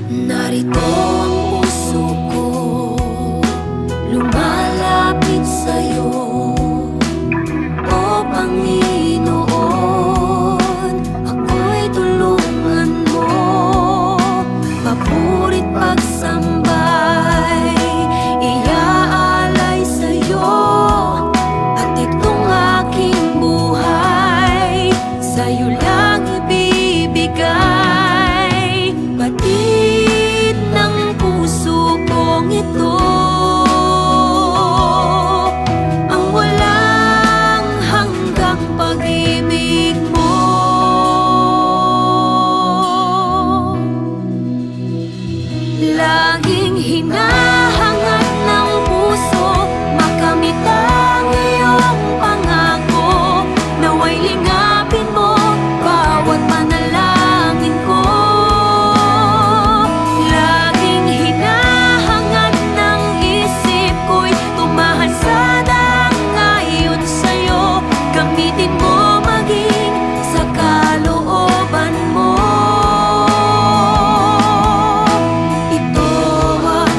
Narito ang puso ko, lumalapit sa'yo, o Panginoon. Ako'y tulungan mo, papurit pagsambay, iaalay sa'yo, at itong aking buhay sa'yo lang ibibigay. Batid ng puso kong ito ang walang hanggang pag-ibig mo. Laging hinahangad ng puso makamit ang iyong pangako. Nawa'y lingapin mo bawat panalangin ko. Laging hinahangad ng isip ko'y tumahal sa dangayon sa'yo. Gamitin mo maging sa kalooban mo. Ito ang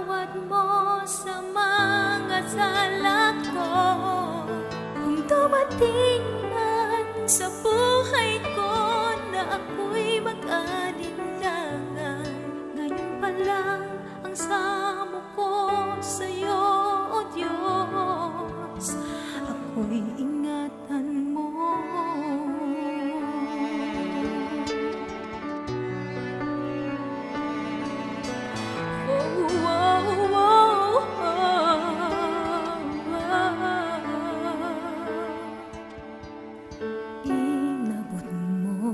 Pinatawad mo sa mga sala ko. Kung dumating man sa buhay ko na ako'y mag-alinlangan, ngayon pa lang ang samo ko sa'yo, O Diyos, ako'y ingatan mo. Inabot mo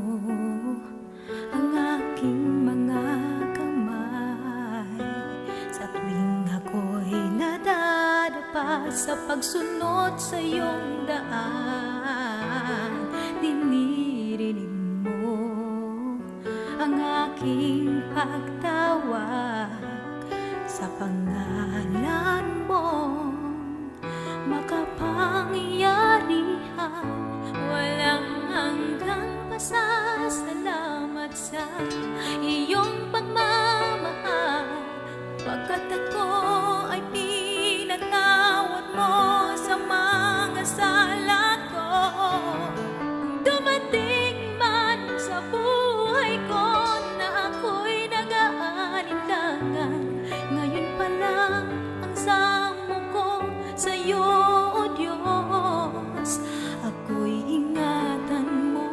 ang aking mga kamay sa tuwing ako'y nadadapa sa pagsunod sa iyong daan. Dinirinig mo ang aking pagtawag sa pangalan mo, makapangyarihan. Walang hanggang pasasalamat sa iyong pagmamahal, pagkat ako ay pinatawad mo sa mga sala ko. Dumating man sa buhay ko na ako'y nag-aalinlangan, ngayon pa lang ang samo ko sa'yo, O Diyos, ako'y ingatan mo.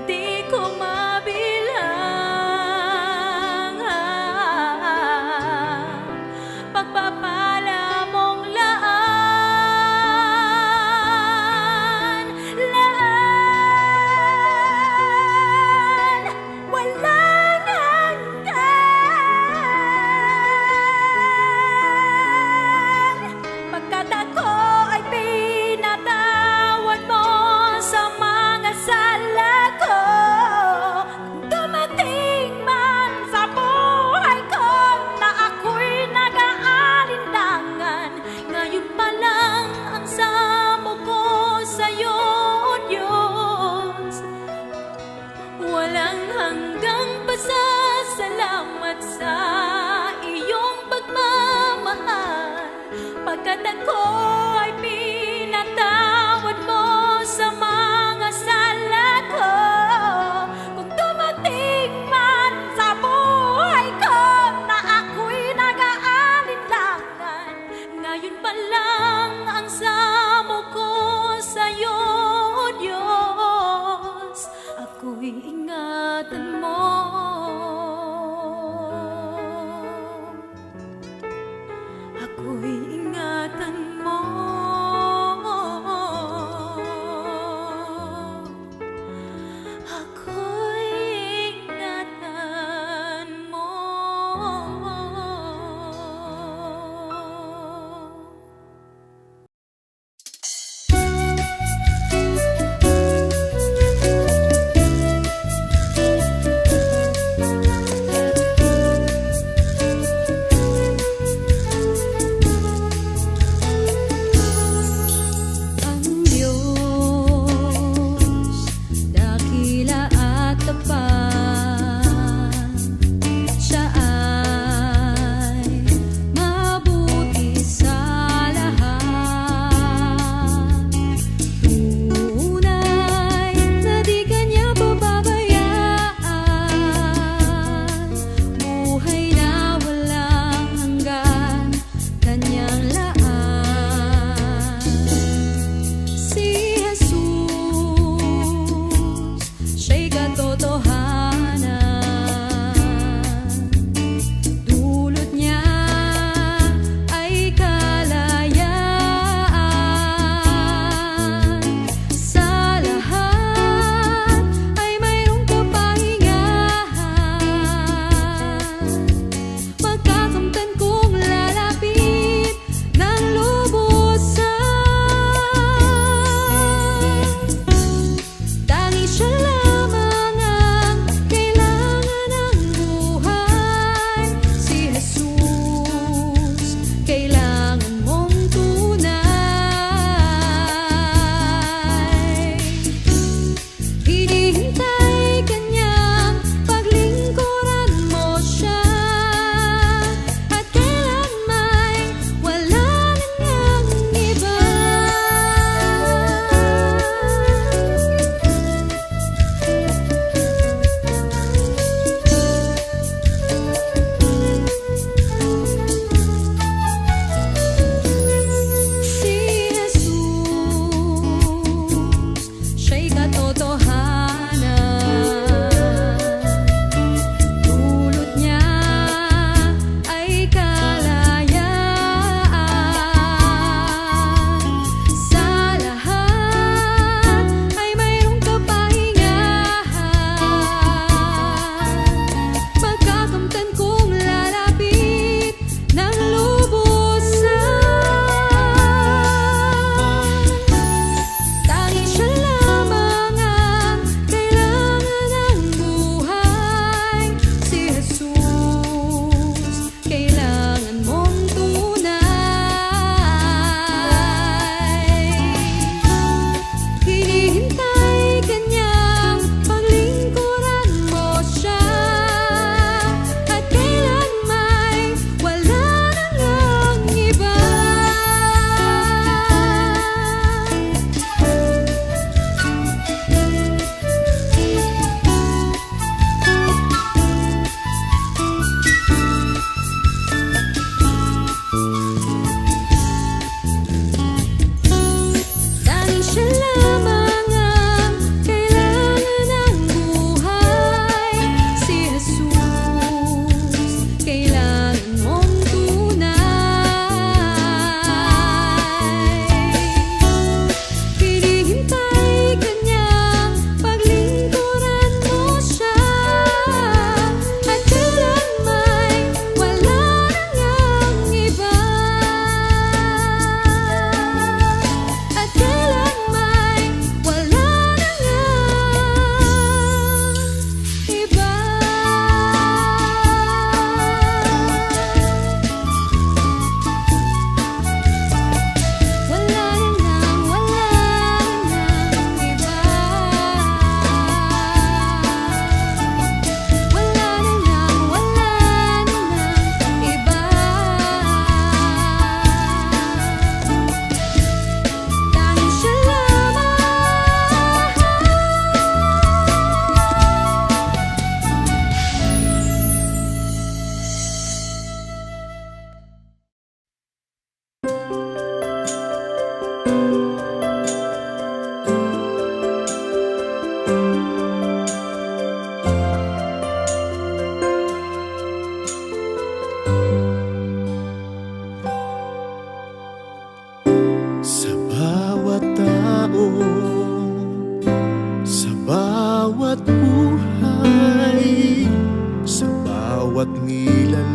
Di ko mabilang pagpapala mong laan. Walang hanggan, pagkat ako ay pinatawad mo sa mga sala ko. Dumating man sa buhay ko na ako'y nag-aalinlangan, ngayon pa lang ang samo ko sa'yo, O Diyos. Walang hanggang pasasalamat sa iyong pagmamahal, pagkat ako ay pinatawad mo sa mga sala ko. Kung dumating man sa buhay ko na ako'y nag-aalinlangan, ngayon pa lang ang samo ko sa'yo, O Diyos, ako'y ingatan mo. Ako'y ingatan mo. Ako'y ingatan mo.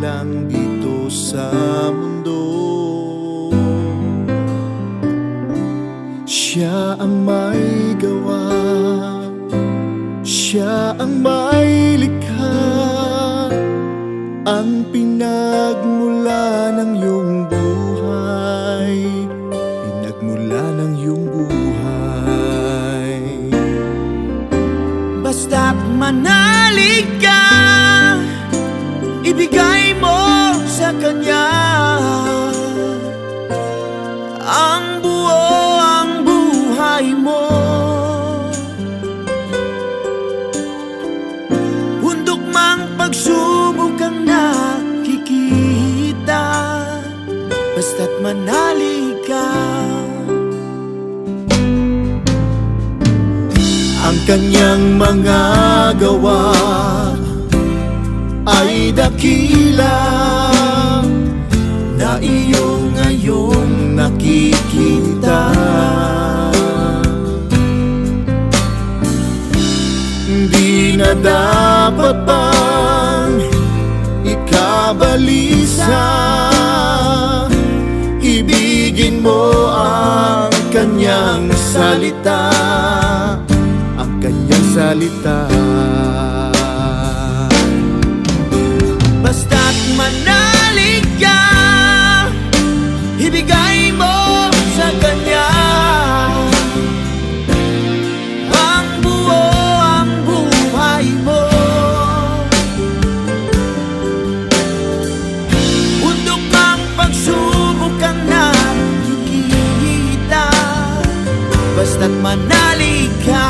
lang dito sa mundo. Siya ang may gawa, siya ang may likha, ang pinagmula ng iyong buhay, pinagmula ng iyong buhay. Basta't manalig ka, ibigay mo sa Kanya ang buo ang buhay mo. Bundok mang pagsubok ang nakikita, basta't manalig ka. Ang kanyang mga gawa ay dakila na iyong ngayong nakikita. Di na dapat pang ikabalisa, ibigin mo ang kanyang salita, ang kanyang salita. Basta't manalig ka, ibigay mo sa Kanya ang buo ang buhay mo. Bundok ang pagsubok ang nakikita, basta't manalig ka.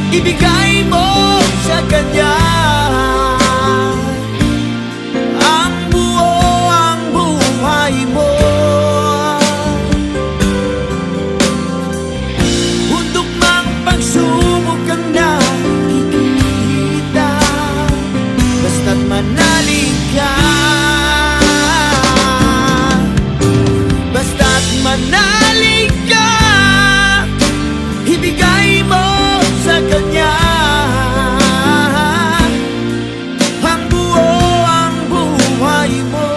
Ibigay mo sa Kanya ang buo ang buhay mo. Bundok mang pagsubok ang nakikita, basta't manalig ka. Basta't manalig ka, ibigay mo sa Kanya ang buo ang buhay mo.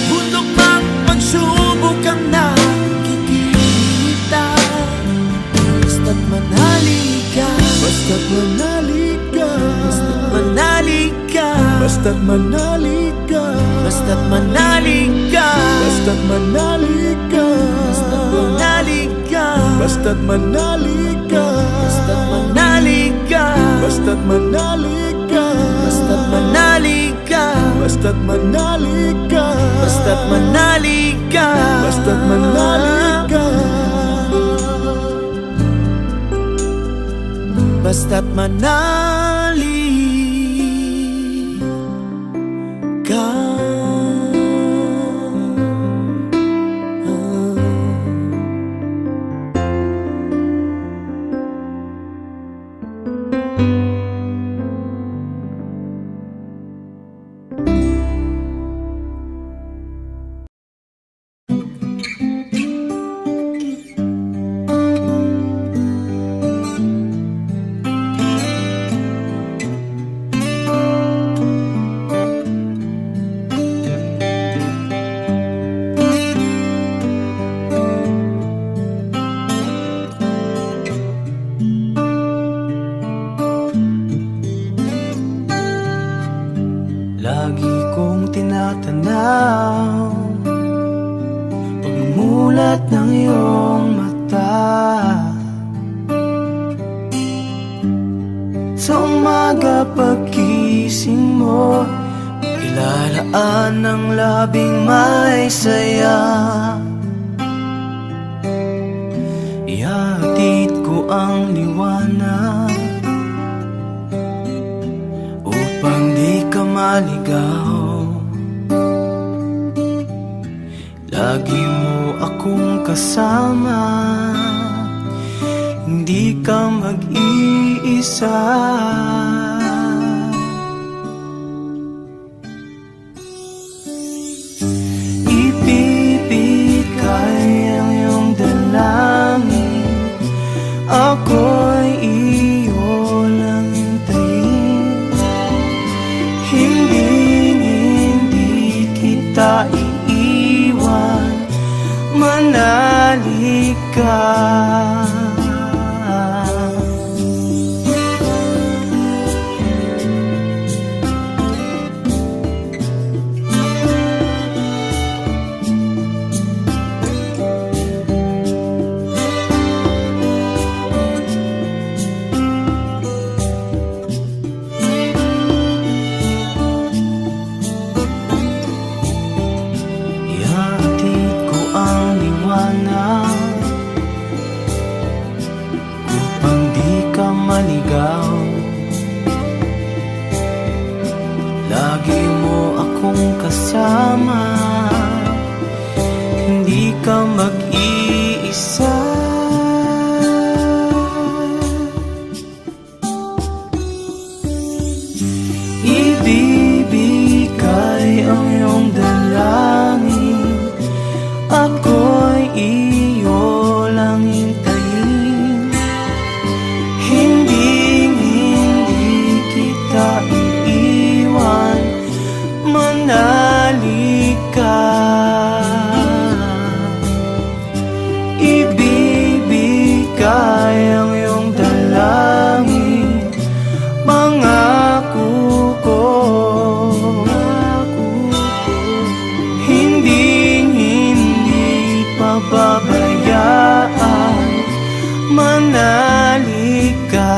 Bundok mang pagsubok ang nakikita, basta't manalig ka. Basta't manalig ka, Basta't manalig ka, basta't manalig ka, basta't manalig ka, basta't manalig ka, basta't manalig ka, basta't manalig ka, basta't manalig ka, basta't manalig ka, basta't manalig ka, basta't manalig ka, basta't manalig ka. Lagi kong tinatanaw pagmulat ng iyong mata. Sa umaga pagkising mo, ilalaan ng labing may saya. maligaw. Lagi mo akong kasama, hindi ka mag-iisa. Ibibigay ang iyong dalangin, ako'y iyo lang hintayin. Hindi kita iiwan, manalig ka. Maligaw, lagi mo akong kasama, hindi ka mag-iisa. Ibibigay ang iyong dalangin, ako'y iyo lang hintayin. Iiwan, manalig ka. Ibibigay ang iyong dalangin, pangako ko. Hindi pababayaan, manalig ka.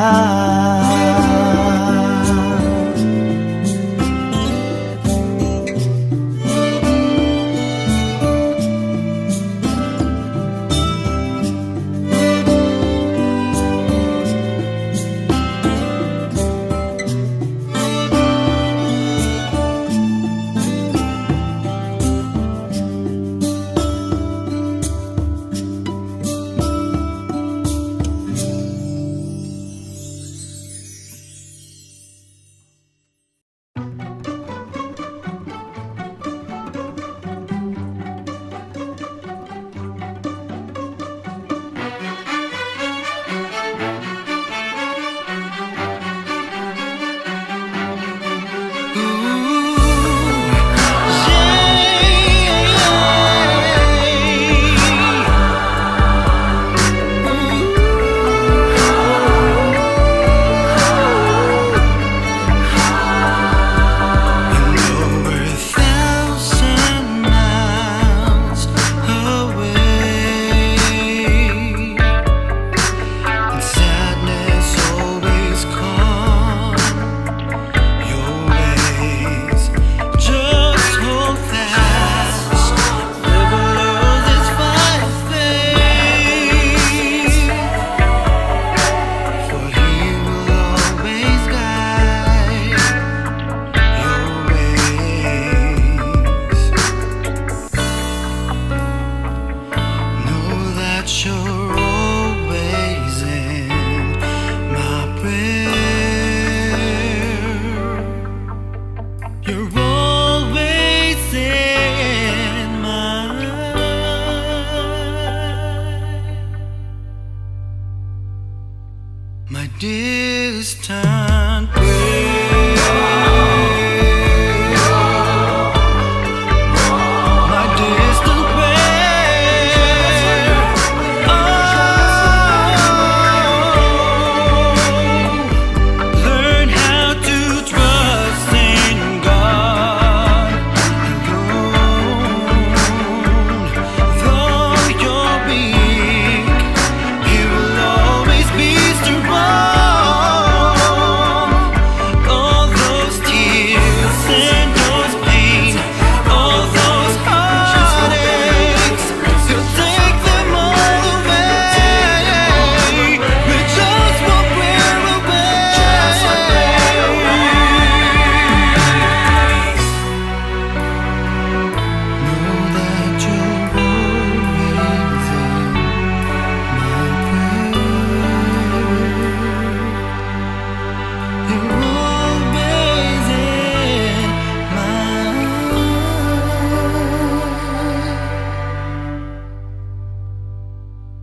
Distant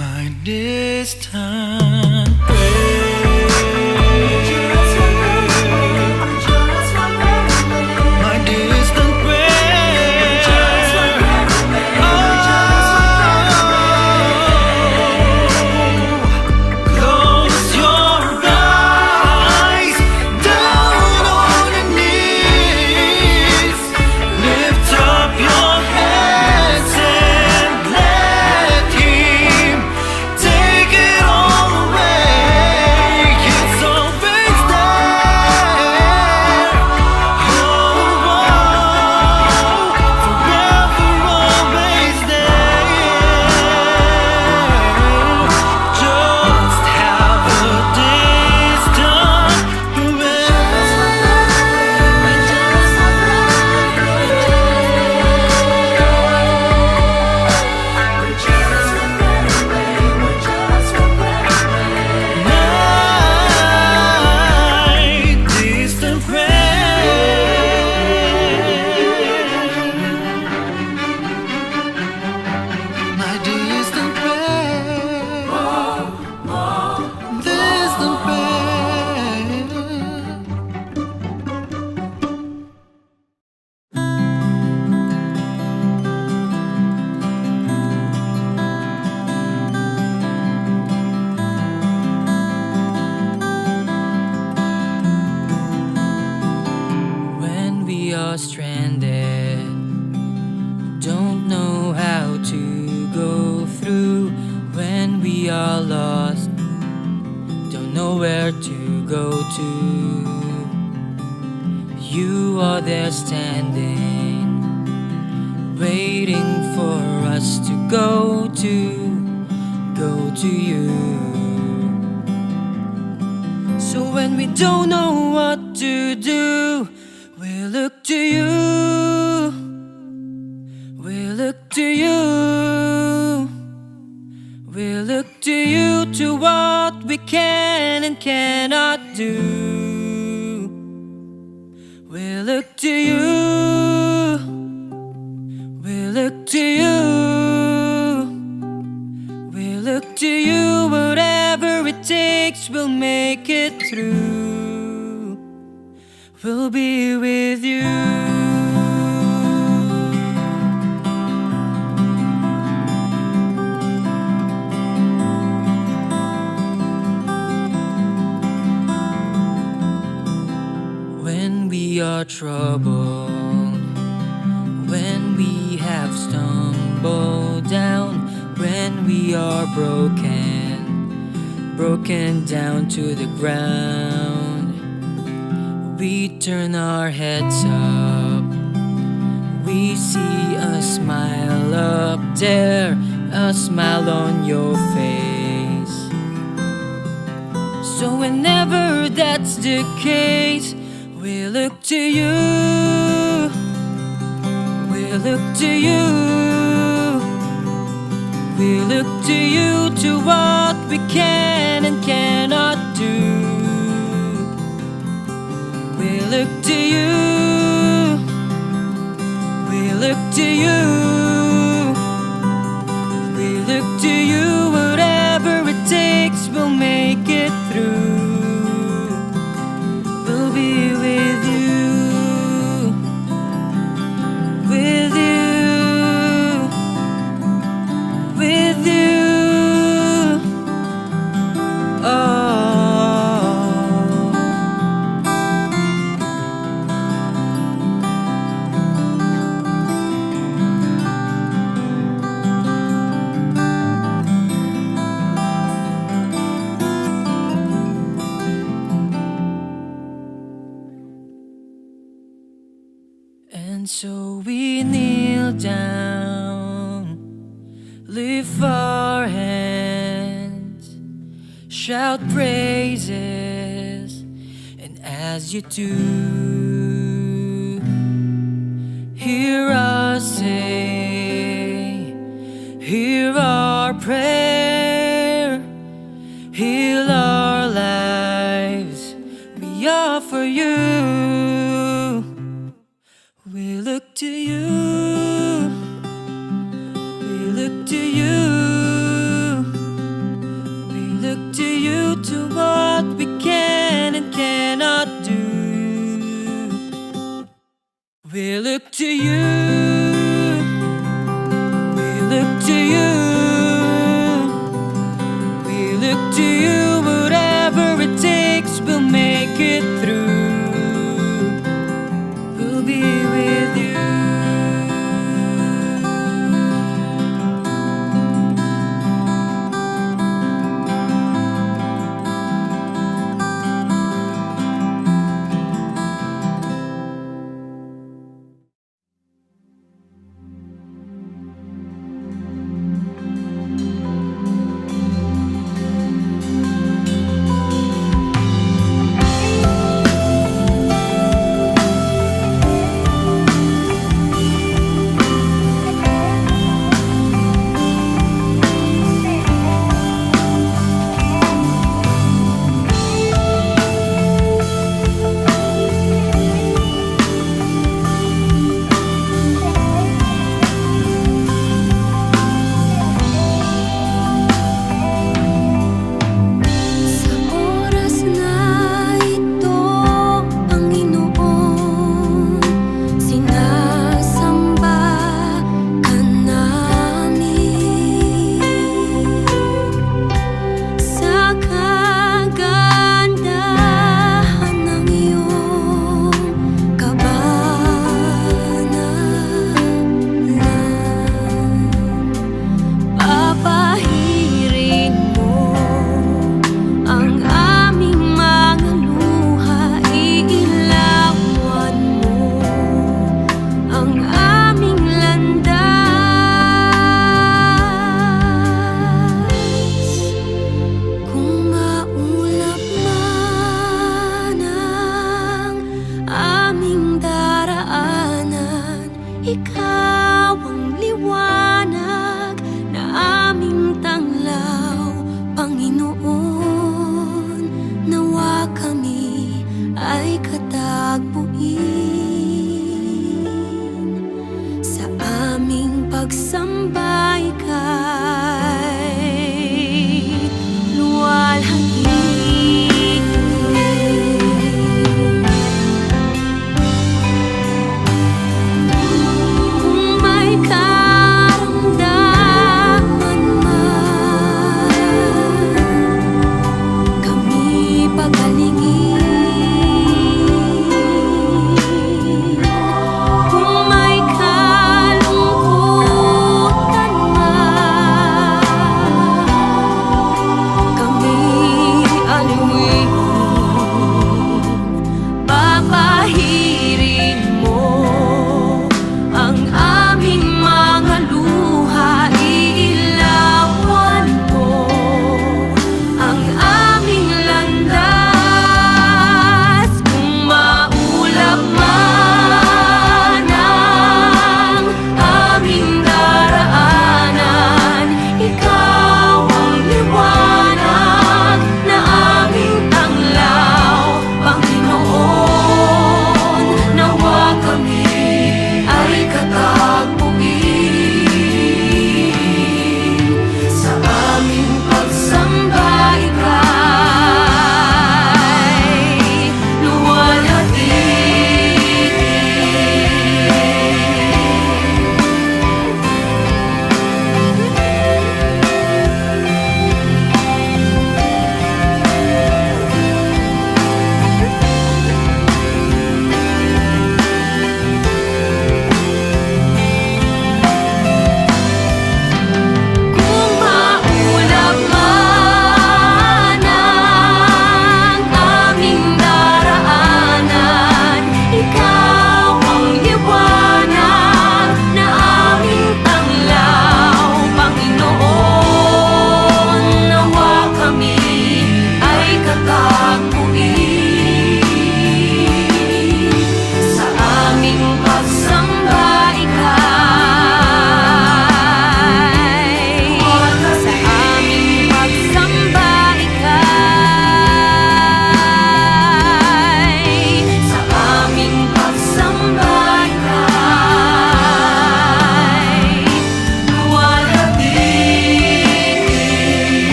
my distant friend. My distant friend. Close your eyes, down on your knees, lift up your hands and let Him take it all away. It's always there. Oh, forever always there. Just have a distant my distant friend. My distant friend. Distant friend. When we are stranded, don't know how to go through. When we are lost, don't know where to go to. You are there standing, waiting for us to go to you. So when we don't know what to do, we look to you. We look to you. We look to you, to what we can and cannot do. We look to you. We look to you. We look to you, whatever it takes, we'll make it through. We'll be with you. When we are troubled, when we have stumbled down, when we are broken down to the ground, we turn our heads up, we see a smile up there, a smile on your face. So whenever that's the case, we look to you. We look to you. We look to you, to what we can and cannot do. We look to you. We look to you. We look to you, whatever it takes, we'll make it through. We'll be with you. With you. With you. And so we kneel down, lift our hands, shout praises, and as you do, hear us say, hear our prayer, heal our lives, we offer you. We look to you. We look to you.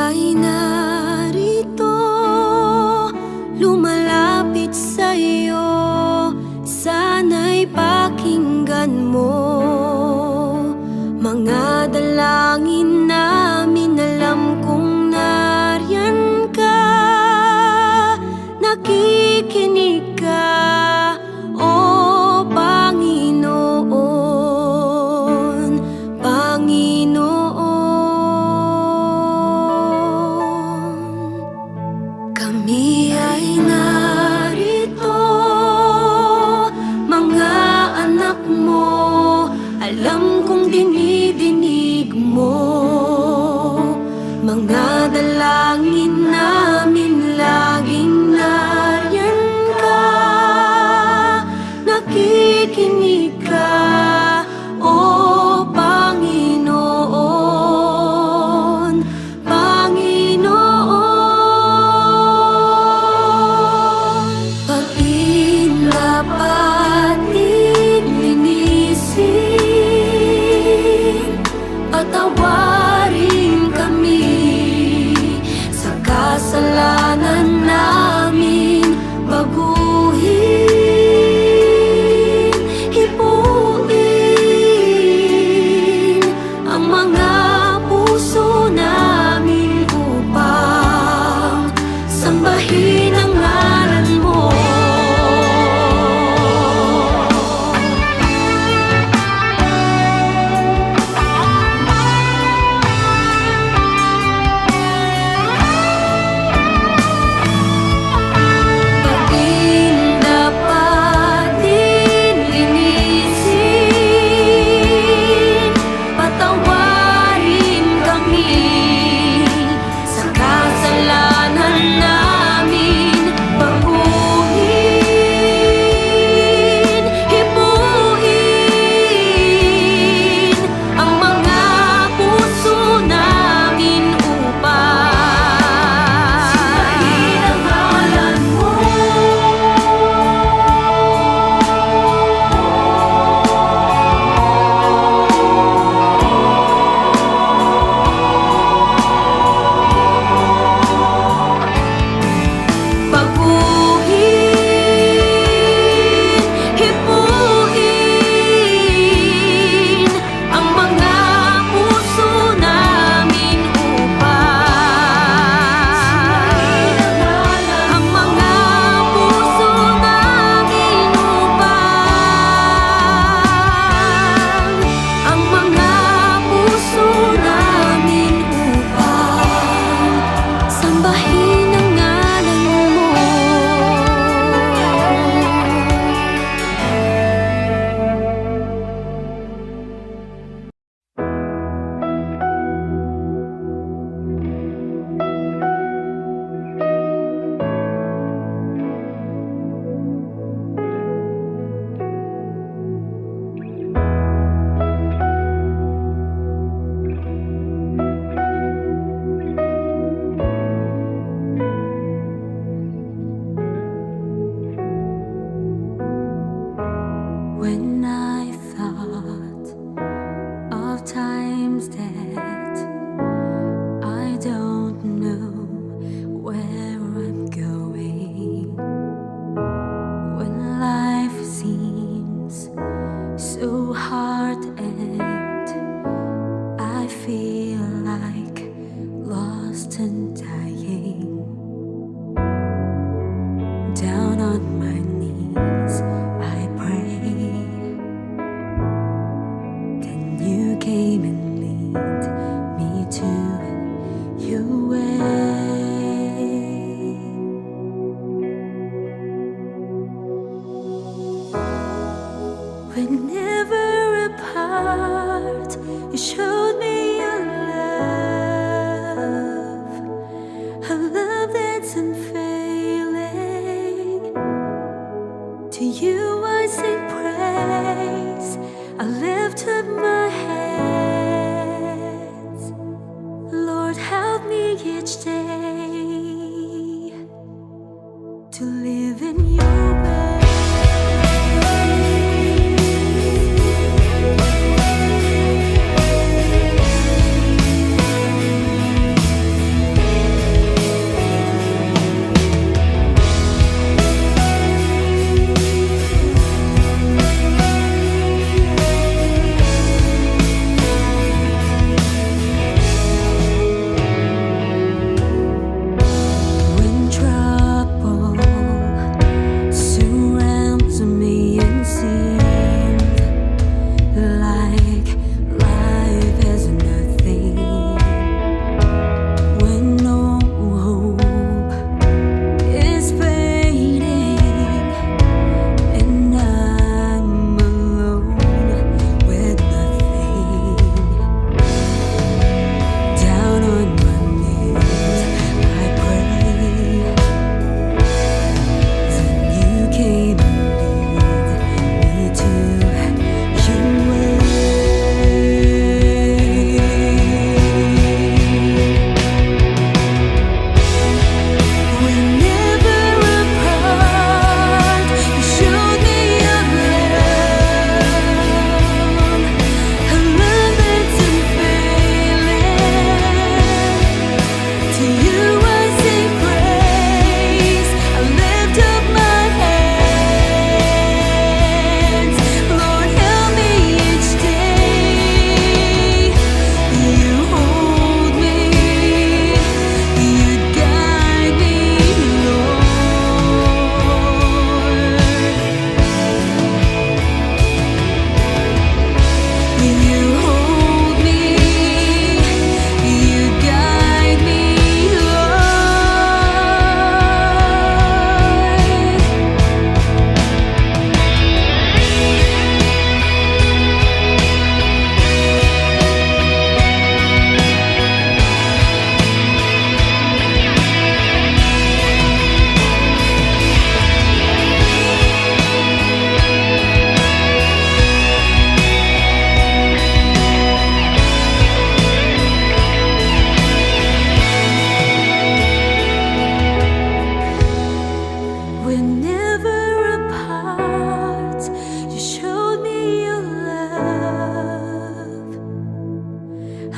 ay narito, lumalapit sa'yo. Sana'y pakinggan mo mga dalangin namin. Alam kong nariyan ka, nakikinig ka, o Panginoon, Panginoon. Kami ay narito, mga anak mo. Alam kong dinidinig mo mga dalangin namin. Laging nariyan ka, nakikinig ka, o Panginoon, Panginoon. Pag-indapatin, linisin, patawarin kami sa kasalanan namin. Baguhin, hipuin ang mga puso namin upang sambahin ang ngalan mo. Pag-indapatin, linisin, patawarin kami sa kasalanan namin. Baguhin, hipuin ang mga puso namin upang sambahin ang ngalan mo. Baguhin, hipuin ang mga puso namin upang ang mga puso namin upang ang mga puso namin upang sambahin ang ngalan mo. When I thought of times that I don't know where I'm going, when life seems so hard and I feel like lost and dying, down on my knees I pray. Then you came and lead me to your way. Whenever apart, you showed me your love, a love that's unfailing. To you I sing praise, I lift up my hands. Lord, help me each day to live in your way.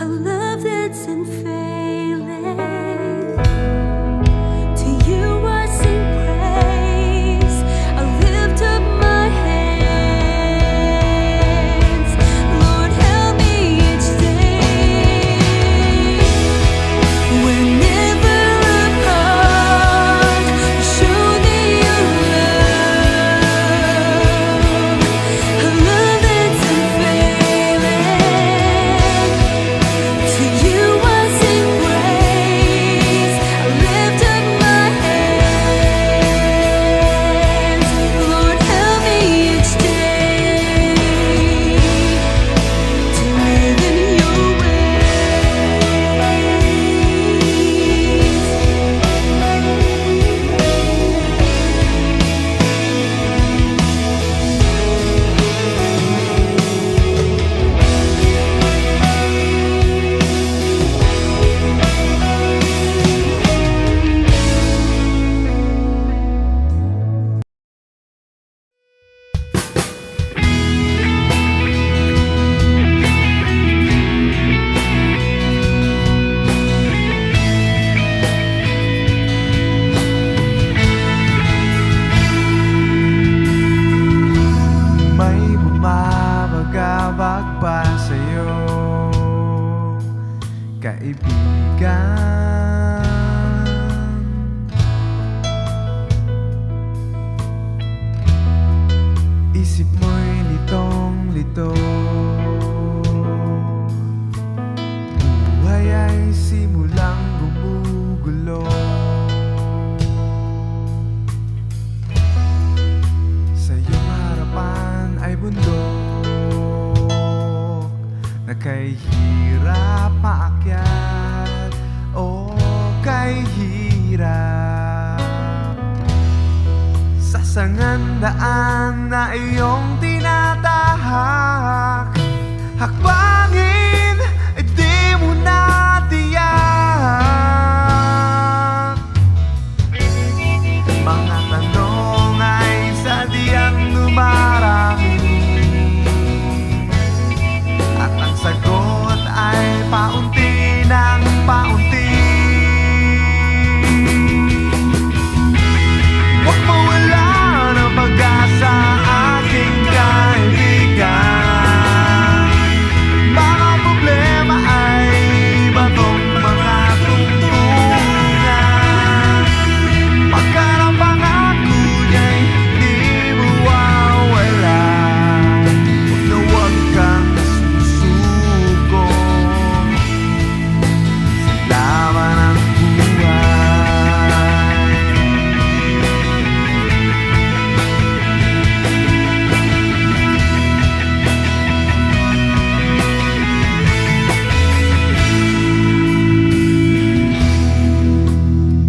a love that's unfailing. To you I sing praise, I lift up my hands. Lord, help me each day. We're never apart, show me your love, a love that's unfailing. To you I sing praise, I lift up my hands. Lord, help me each day to live in your May bumabagabag pa sa'yo, kaibigan. Isip mo'y litong-lito, buhay ay simulang gumugulo. Sa iyong harapan ay bundok na kay hirap maakyat o kay hirap. Sa sangandaan na iyong tinatahak, hakbangin ay di mo na tiyak. Mga tanong ay sadyang dumarami, at ang sagot ay paunti ng paunti. Huwag mawala ng pag-asa, aking kaibigan. Mga problema ay batong mga tungtungan. Pagkarang pangako niya'y di mawawala. Huwag na huwag kang susuko sa laban ng buhay.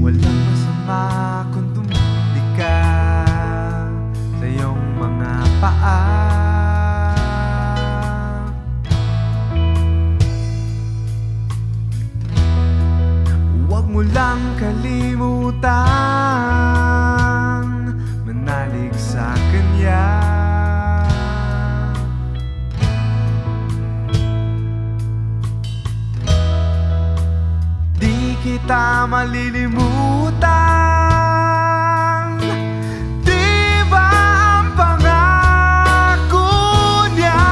Walang masama kung tumili ka sa iyong mga paa. Huwag mo lang kalimutan manalig sa Kanya. Di kita malilimutan, di ba ang pangako niya?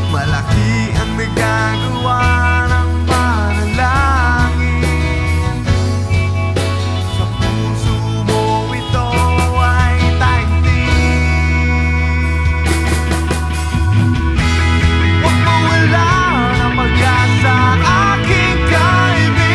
Malaki ang nagagawa ng panalangin. Sa puso mo ito ay taimtim. Huwag mawala ng pag-asa, aking kaibigan.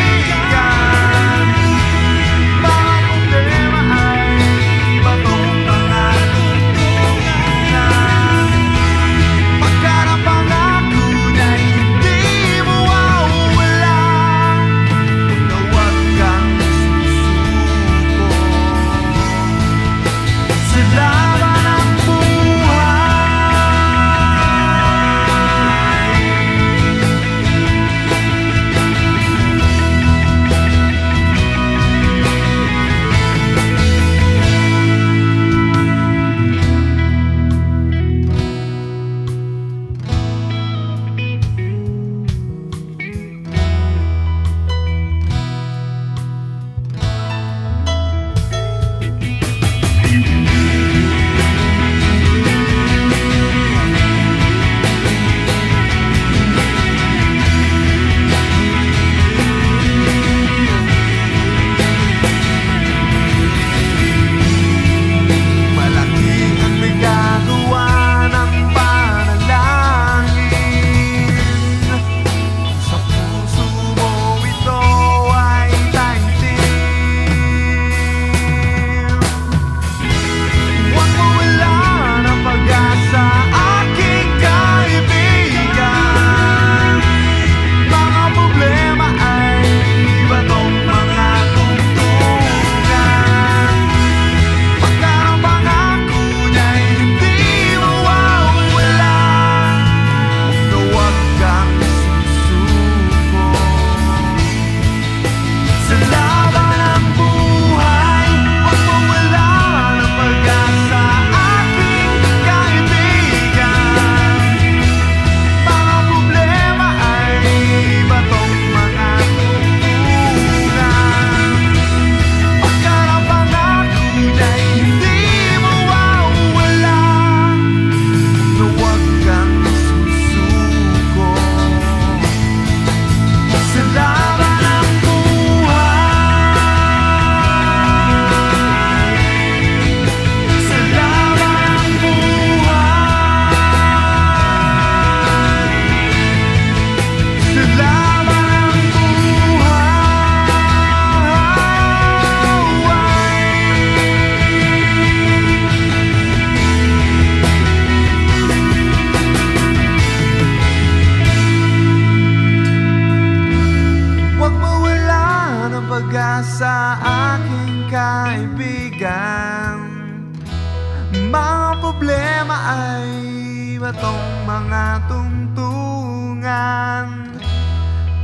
mga tungtungan.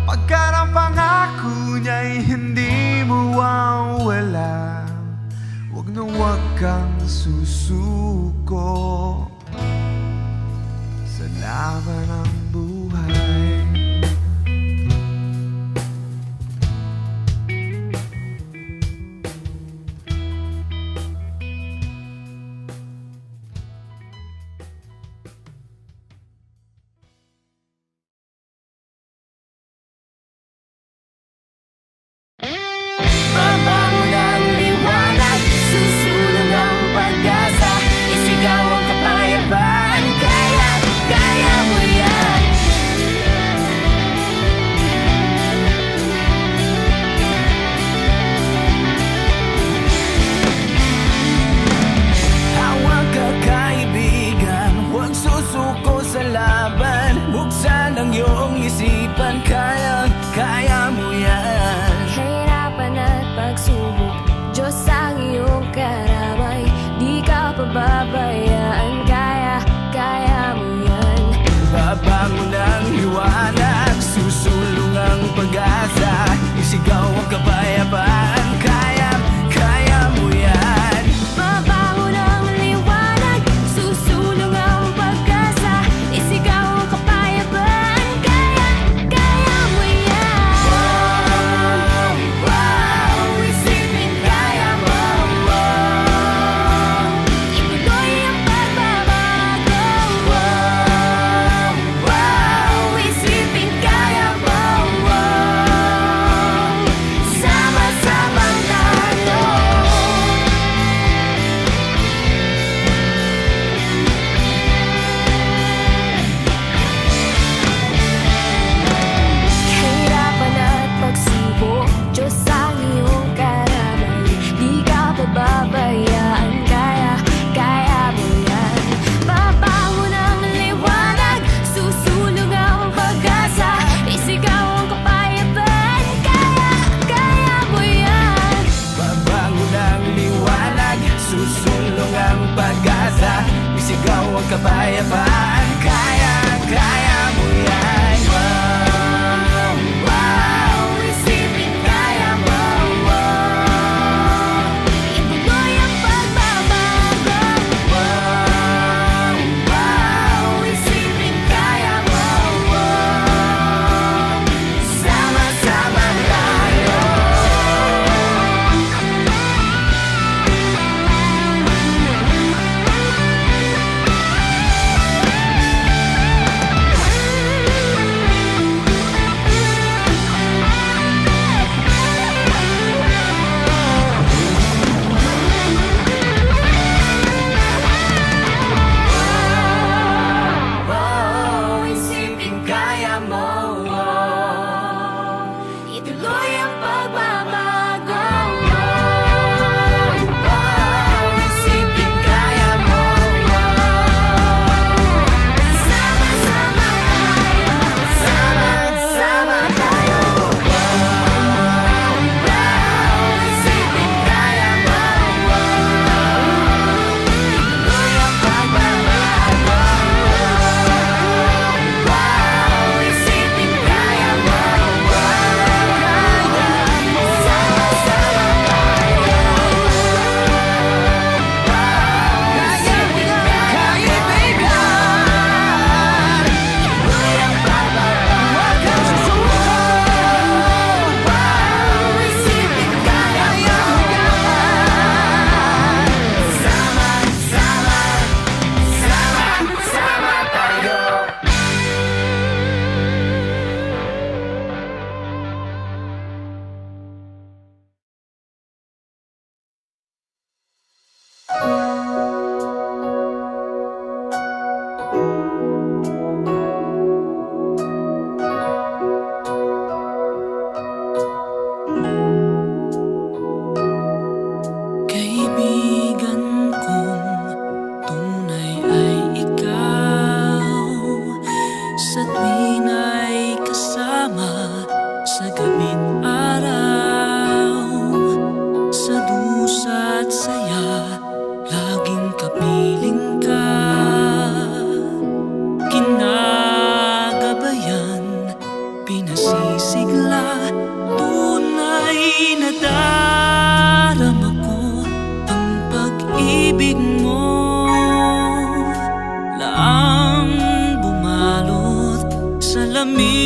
Pagkat ang pangako niya'y hindi mawawala, huwag na huwag kang susuko sa laban ng buhay. Babangon ang liwanag, susulong ang pag-asa, isigaw ang kapayapaan. Kaya, kaya mo yan. Hawak ka kaibigan, huwag susuko sa laban. Buksan ang iyong isipan, kaya, kaya mo yan. Kahirapan at pagsubok, Diyos ang iyong karamay. Di ka pababayaan, kaya, kaya mo yan. Babangon ang liwanag, susulong ang pag-asa, isigaw ang kapayapaan. Kaya, kaya mo yan. Babangon ang liwanag, susulong ang pag-asa, isigaw ang kapayapaan. Kaya, kaya mo yan. Wow, wow, isipin kaya mo. Ituloy ang pagbabago. Wow, wow, isipin kaya mo. Sama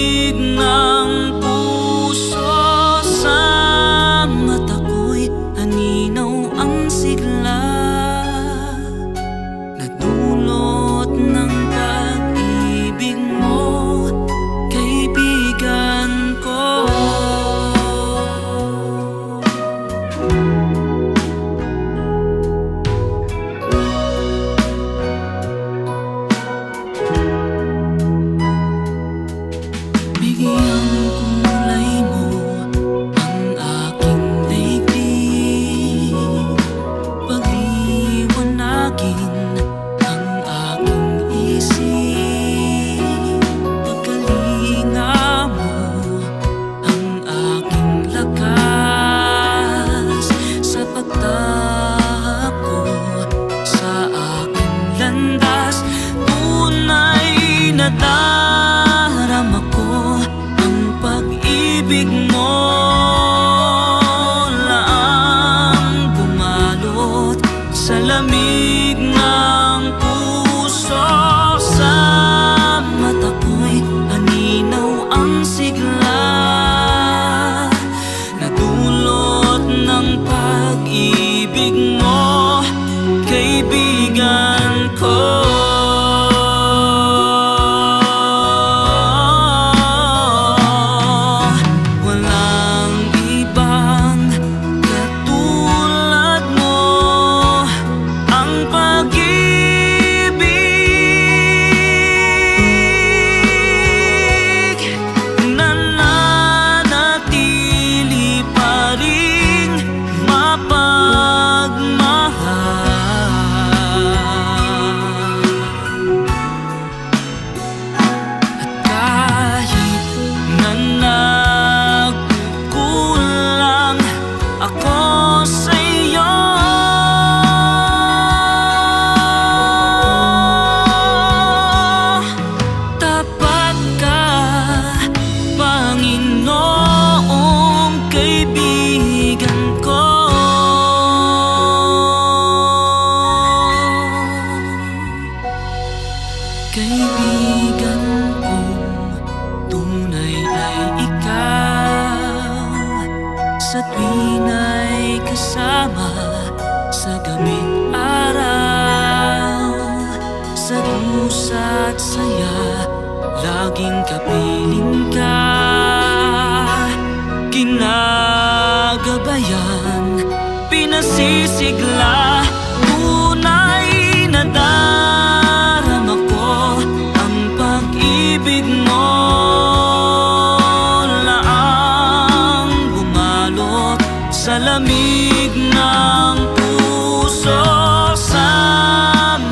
lamig ng puso, sa mata ko'y aninaw ang sigla na dulot ng pag-ibig mo, kaibigan ko. Bigyang kulay mo ang aking daigdig, pagliwanagin ang aking isip, pagkalinga mo ang aking lakas, sa pagtahak ko sa aking landas, tunay na darama ko ang pag-ibig mo, laang bumalot sa lamig ng puso, sa mata ko'y aninaw ang sigla na dulot ng pag-ibig mo, kaibigan ko. Walang ibang katulad mo, ang pag-ibig nananatili pa rin mapagmahal. At kahit na nagkukulang ako sa'yo, tapat ka, Panginoong kaibigan ko. Kaibigan kong tunay ay ikaw, sa tuwin ay kasama sa gabing araw, sa dusa't saya laging kapiling ka, kinagabayan, pinasisigla, tunay na darama ko ang pag-ibig mo, laang bumalot sa lamig ng puso, sa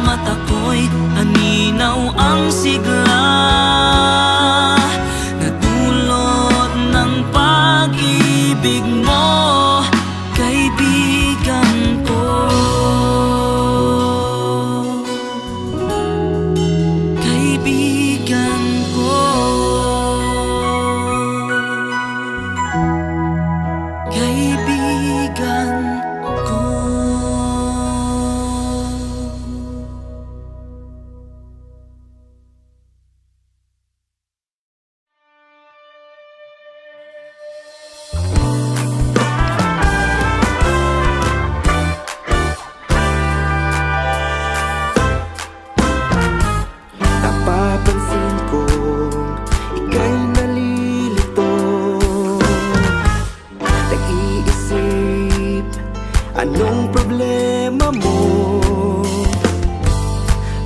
mata ko'y aninaw ang sigla na dulot ng pag-ibig mo, kaibigan ko. Kaibigan ko. Kaibigan ko. Napapansin kong ika'y nalilito, nag-iisip, anong problema mo?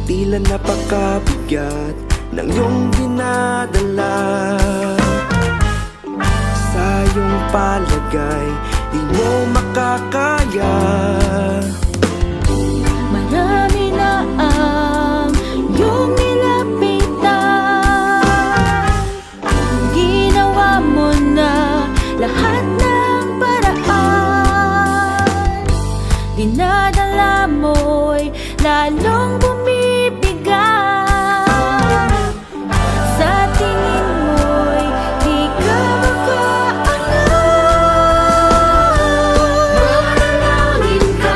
Tila napakabigat ng iyong dinadala, sa iyong palagay di mo makakaya. Marami na ang iyong nilapitan, ginawa mo na lahat ng paraan, dinadala mo'y lalong bumibigat, sa tingin mo'y di ka makaangat. Manalangin ka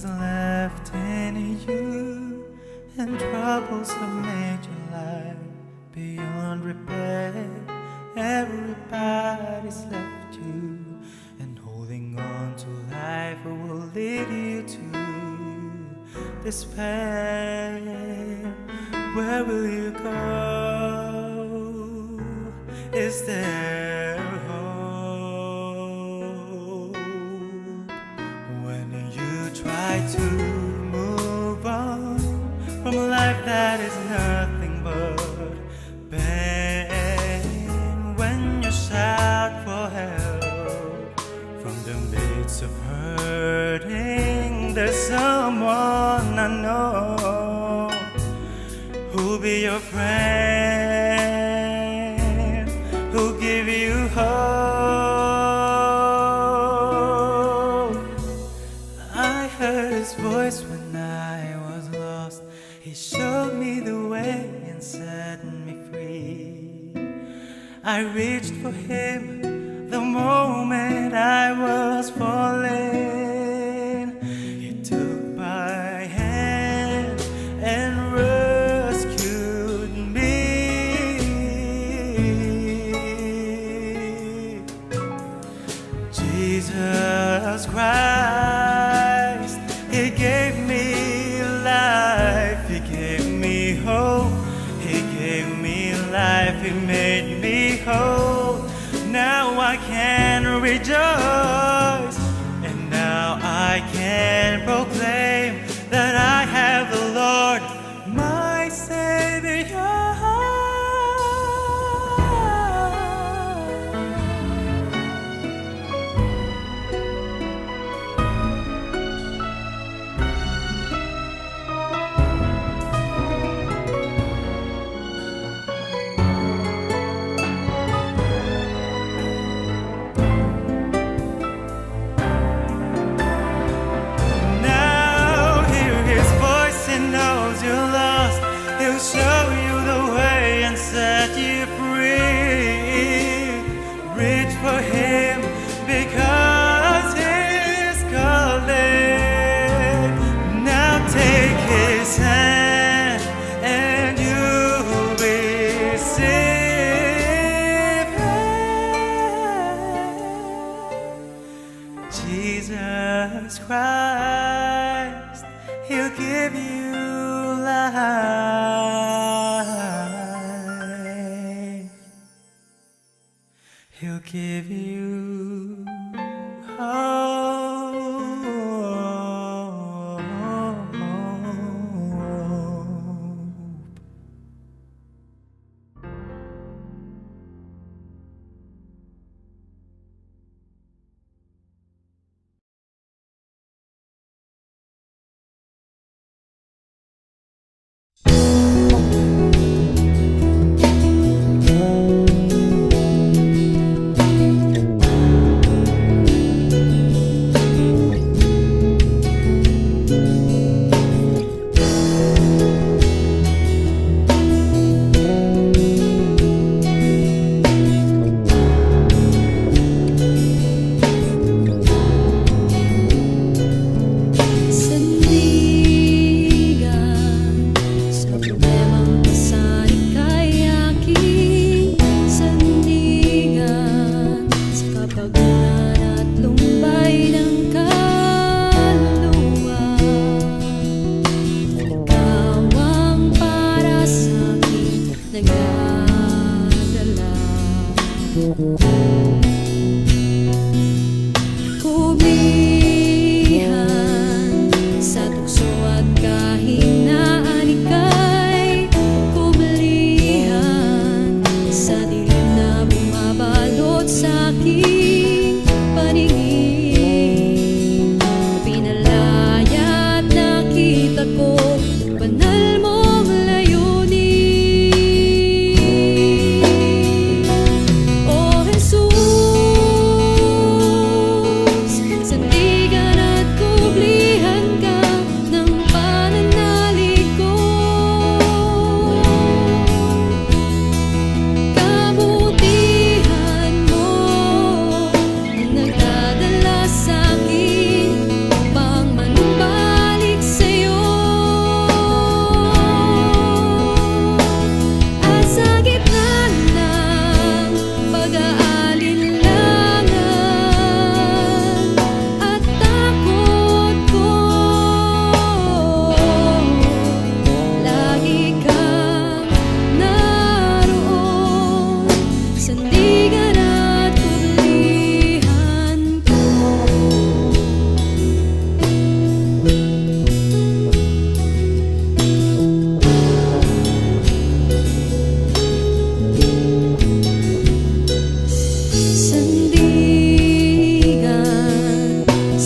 things left in you, and troubles have made your life beyond repair. Everybody's left you, and holding on to life will lead you to despair. Where will you go? Is there hope? When you try to move on from a life that is nothing but pain, when you shout for help from the midst of hurting, there's someone I know who'll be your friend, who'll give you hope. I heard his voice when I was lost. He showed me the way and set me free. I reached for him the moment I was falling. He took my hand and rescued me. Jesus Christ, He gave me life, He gave me hope, He gave me life, He made me whole. Now I can rejoice, and now I can proclaim that I have the Lord, my Savior. He'll show you the way and set you free. Reach for him because he's calling. Now take his hand and you'll be saved. Jesus Christ, He'll give you life, He'll give you hope.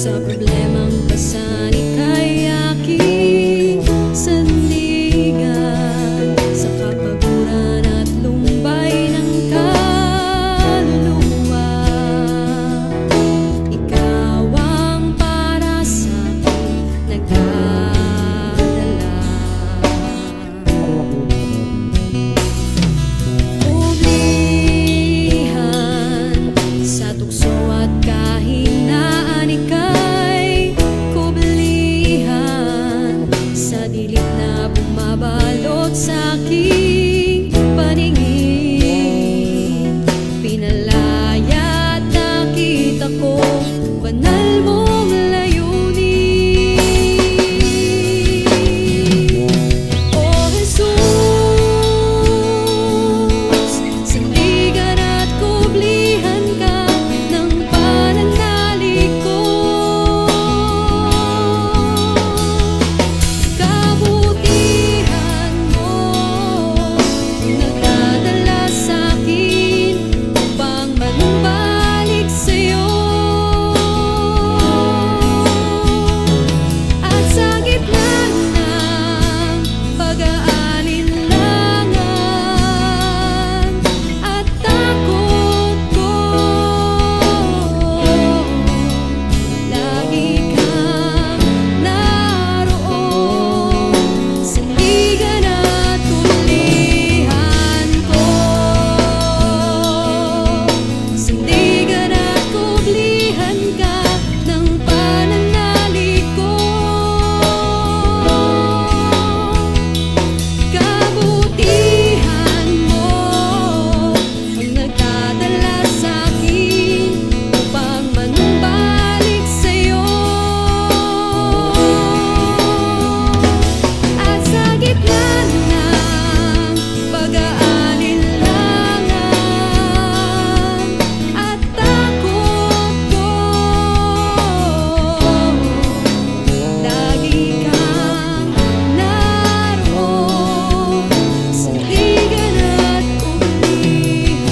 Sa problemang pasanik ay aking sandigan, sa kapaguran at lumbay ng kaluluwa. Ikaw ang para sa akin nagdadala. Kublihan sa tukso at kahinaan, ika'y kublihan sa dilim na bumabalot sa aking paningin. Pinalaya at nakita ko banal mong layunin. O Jesus, sandigan at kublihan ka ng pananalig ko. Kabutihan mo nagdadala sa'kin upang manbalik sa'yo. At sa gitna ng pag-aalinlangan at takot ko, lagi kang naroon. Sandigan at kublihan ko, sandigan at kublihan ka ng pananalig ko. Kabutihan mo ang nagdadala sa'kin upang manbalik sa'yo. At sa gitna ng pag-aalinlangan at takot ko, lagi kang naroon. Sandigan at kublihan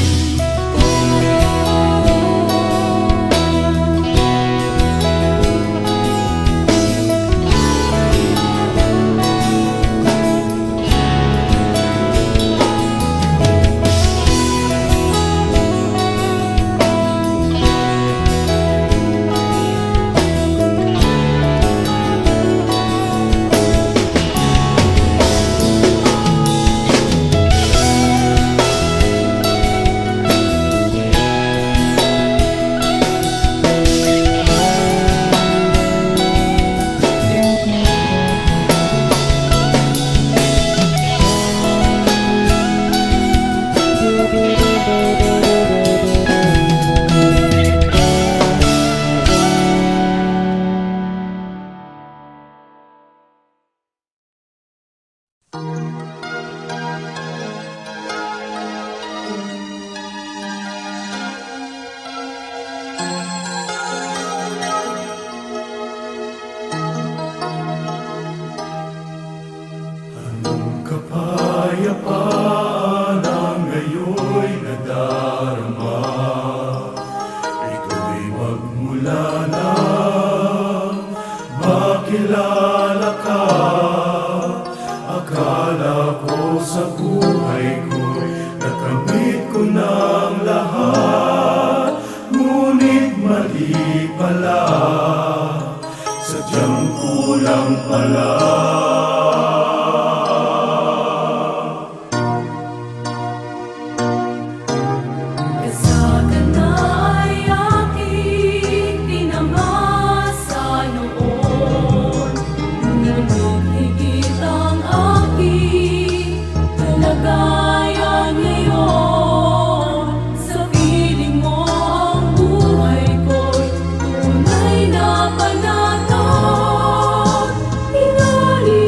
Kapayapaan ang ngayo'y nadarama. Ito'y magmula na makilala ka. Akala ko sa buhay ko'y nakamit ko ng lahat, ngunit mali pala, sadyang kulang pala. Kasagan na ay aking pinamasa noon, ngunit higit ang aking kalagayan ngayon. Sa piling mo ang buhay ko'y tunay na pananaw. Pinali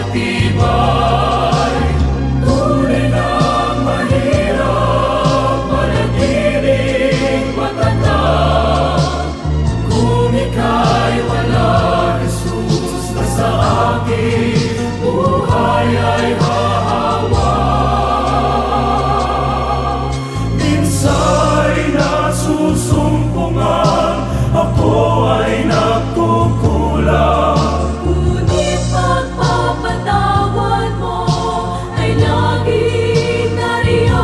matibay. Tunay na mahirap manatiling matatag. Kung ika'y wala, Jesus, na sa aking buhay ay hahawa. Minsa'y nasusumpungan, ako ay nagkukulang. Ngunit pagpapatawad mo ay laging nariyan.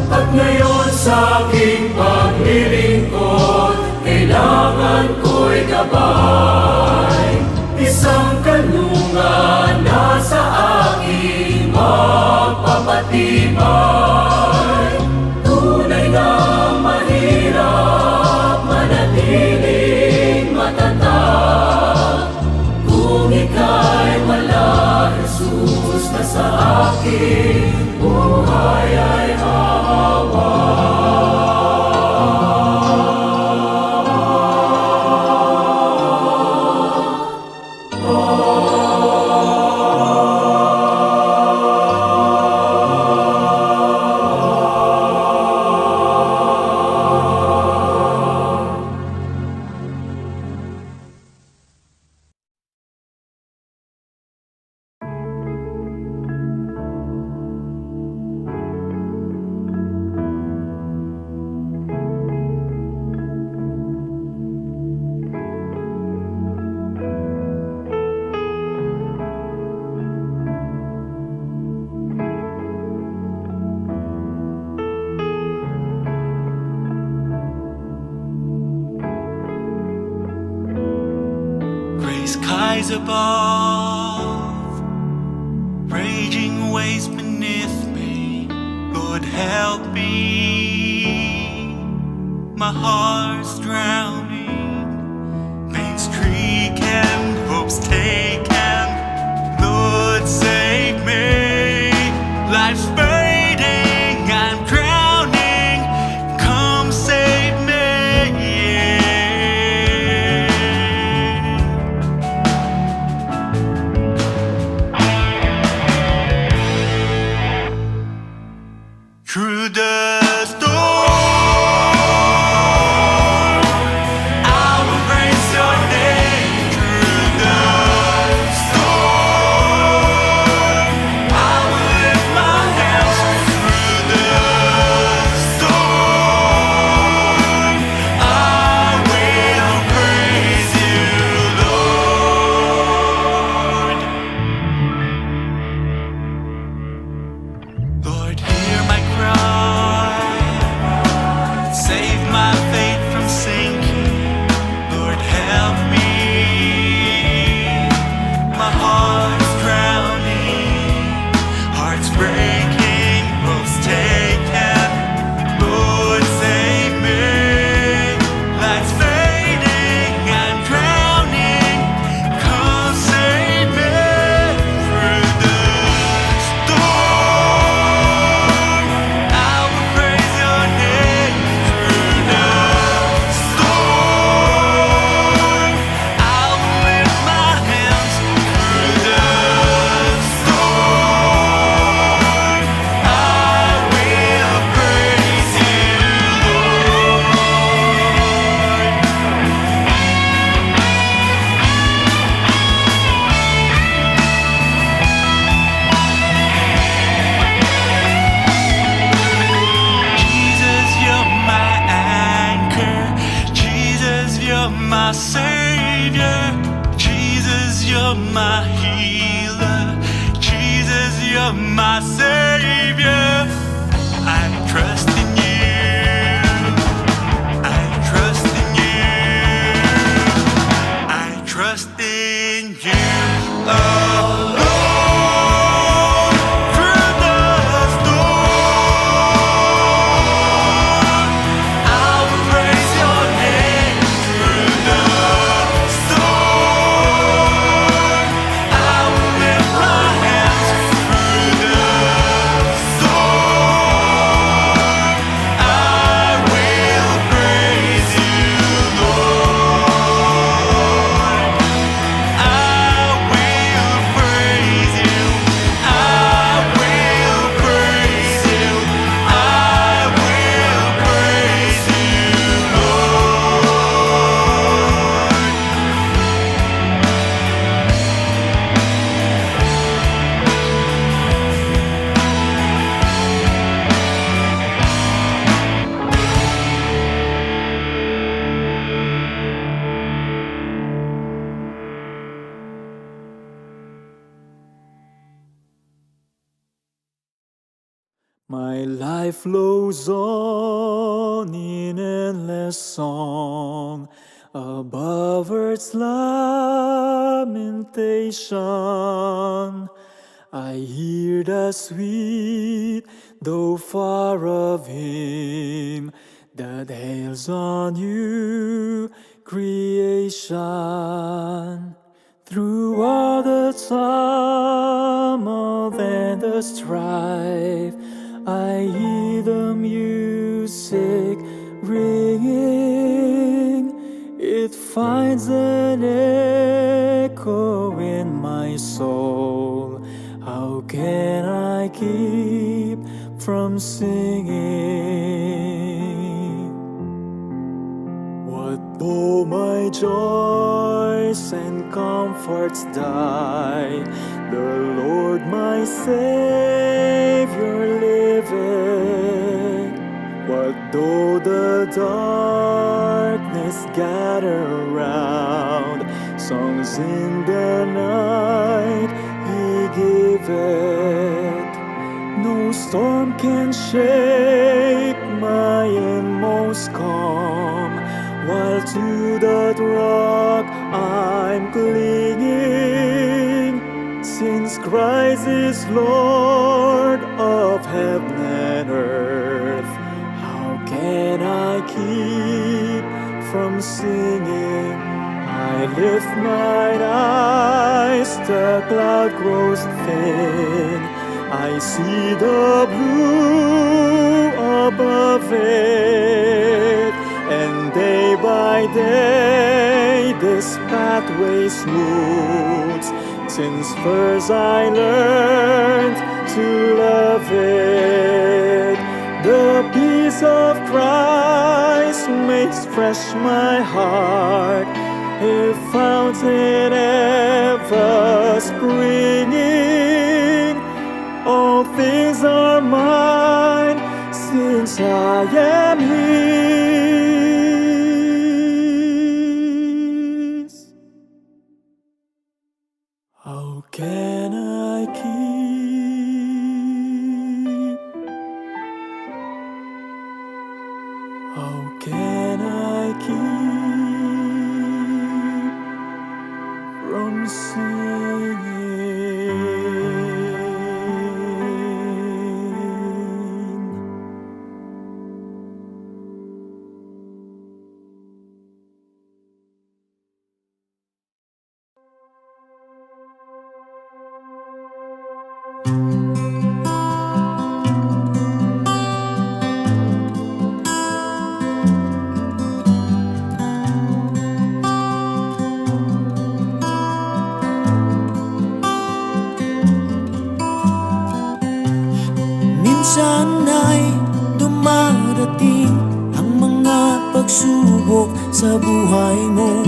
At ngayon sa aking paglilingkod, kailangan ko'y gabay. Isang kanlungan na sa aking magpapatibay. Tunay na mahirap manatiling matatag. Kung ika'y wala, Jesus, na sa aking buhay ay hahawa. Gray skies above, raging waves beneath me. Lord, help me. My heart's drowning, pain stricken, hopes taken. Lord, save me. Life's fading, I'm drowning. Come save me. Through the storm, I will praise your name. Through the storm, I will lift my hands. Through the storm, I will praise you, Lord. Lord, hear my cry. Save my faith from sinking. Lord, help me. My heart's drowning, heart's breaking, hopes taken. Lord, save me. Life's fading, I'm drowning. Come save me. Through the storm, I will praise your name. Through the storm, I will lift my hands. Through the storm, I will praise you, Lord. Jesus, you're my anchor. Jesus, you're my savior. Jesus, you're my healer. Jesus, you're my savior. I trust in you. I trust in you. I trust in you alone. Through the storm, I will praise your name. Through the storm, I will lift my hands. Through the storm, I will praise you, Lord. I My life flows on in endless song above earth's lamentation. I hear the sweet, though far of hymn that hails on you, creation. Through all the tumult and the strife, I hear the music ringing. It finds an echo in my soul. How can I keep from singing? What though my joys and comforts die? The Lord my Savior liveth. What though the darkness gather round? Songs in the night He giveth. No storm can shake my inmost calm, while to that rock I'm clinging. Since Christ is Lord of heaven and earth, how can I keep from singing? I lift mine eyes, the cloud grows thin. I see the blue above it, and day by day this pathway smooths. Since first I learned to love it, the peace of Christ makes fresh my heart, a fountain ever springing. All things are mine since I am His. How can I keep? How can I keep from singing? Minsan ay dumarating ang mga pagsubok sa buhay mo,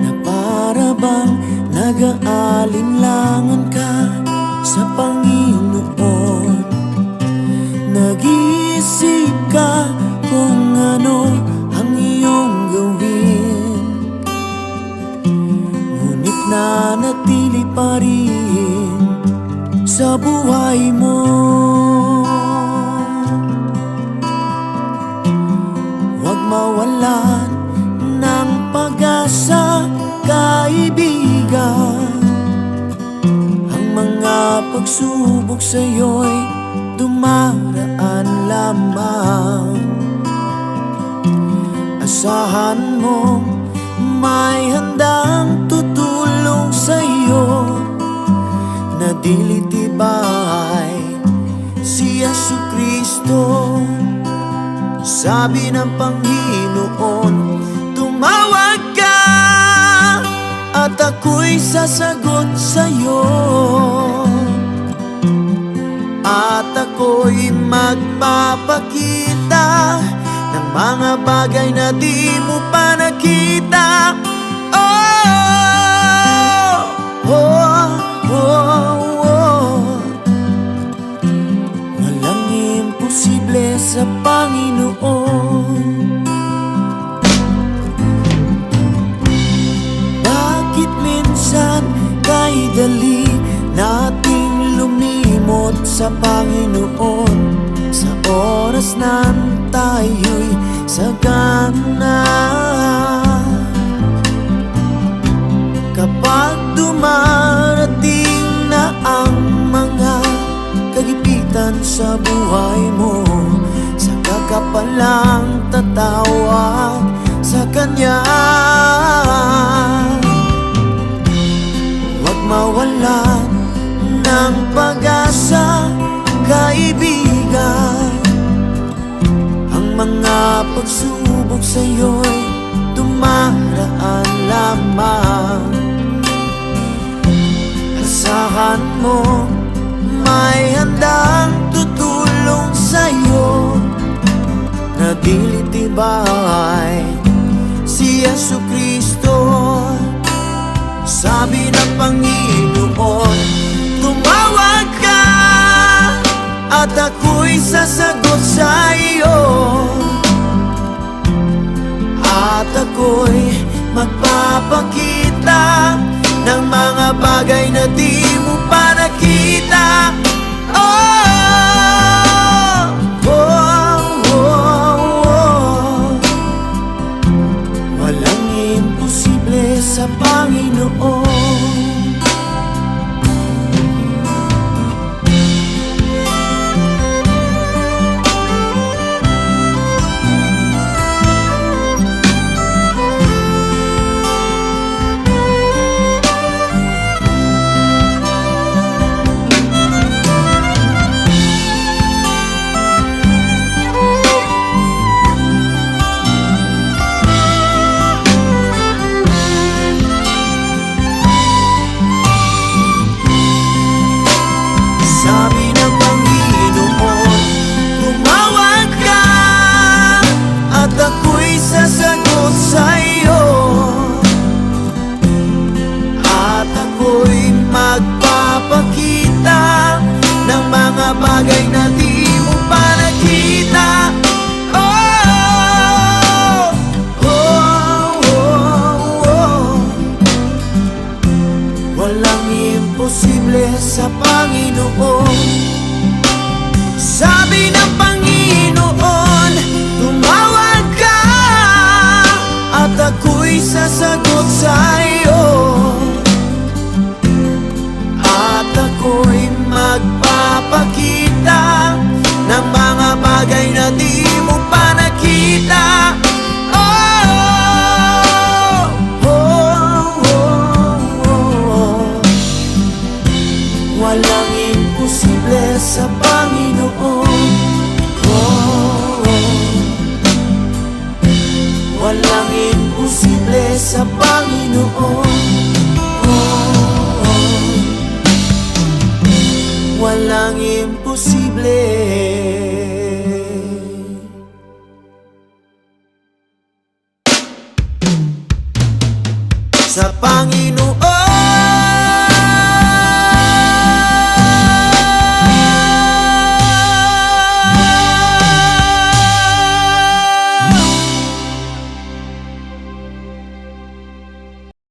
na para bang nag-aalinlangan ka sa Panginoon. Nag-iisip ka kung ano ang iyong gawin, ngunit nanatili pa rin sa buhay mo. Huwag mawalan ng pag-asa, kaibigan. Ang mga pagsubok sa'yo'y dumaraan lamang. Asahan mo may handang tutulong sa'yo, na dilitibay si Jesucristo. Sabi ng Panginoon, tumawag ka at ako'y sasagot sa'yo, at ako'y magpapakita ng mga bagay na di mo pa nakita. Walang imposible sa Panginoon. Bakit minsan kay dali nating lumimot sa Panginoon? oras nan tayo'y sagana. Kapag dumarating na ang mga kagipitan sa buhay mo, saka ka palang tatawag sa Kanya. Huwag mawalan ng pag-asa, kaibigan. Ang mga pagsubok sa'yo'y dumaraan lamang. Asahan mo may handang tutulong sa'yo na dilitibay, si Jesucristo. Sabi ng Panginoon, tumawag ka at ako'y sasagot sa iyo, at ako'y magpapakita ng mga bagay na di mo pa nakita. Oh, oh, oh, oh. Walang imposible sa Panginoon. Sabi ng Panginoon, tumawag ka at ako'y sasagot sa iyo, at ako'y magpapakita ng mga bagay na di mo pa nakita. Oh, oh, oh, oh. Walang imposible sa Panginoon. Sabi ng Panginoon, tumawag ka at ako'y sasagot sa iyo, at ako'y magpapakita ng mga bagay na di mo pa nakita. Oh, oh, oh, oh. Walang imposible sa Panginoon. Oh, walang imposible sa Panginoon. Oh, walang imposible sa Panginoon.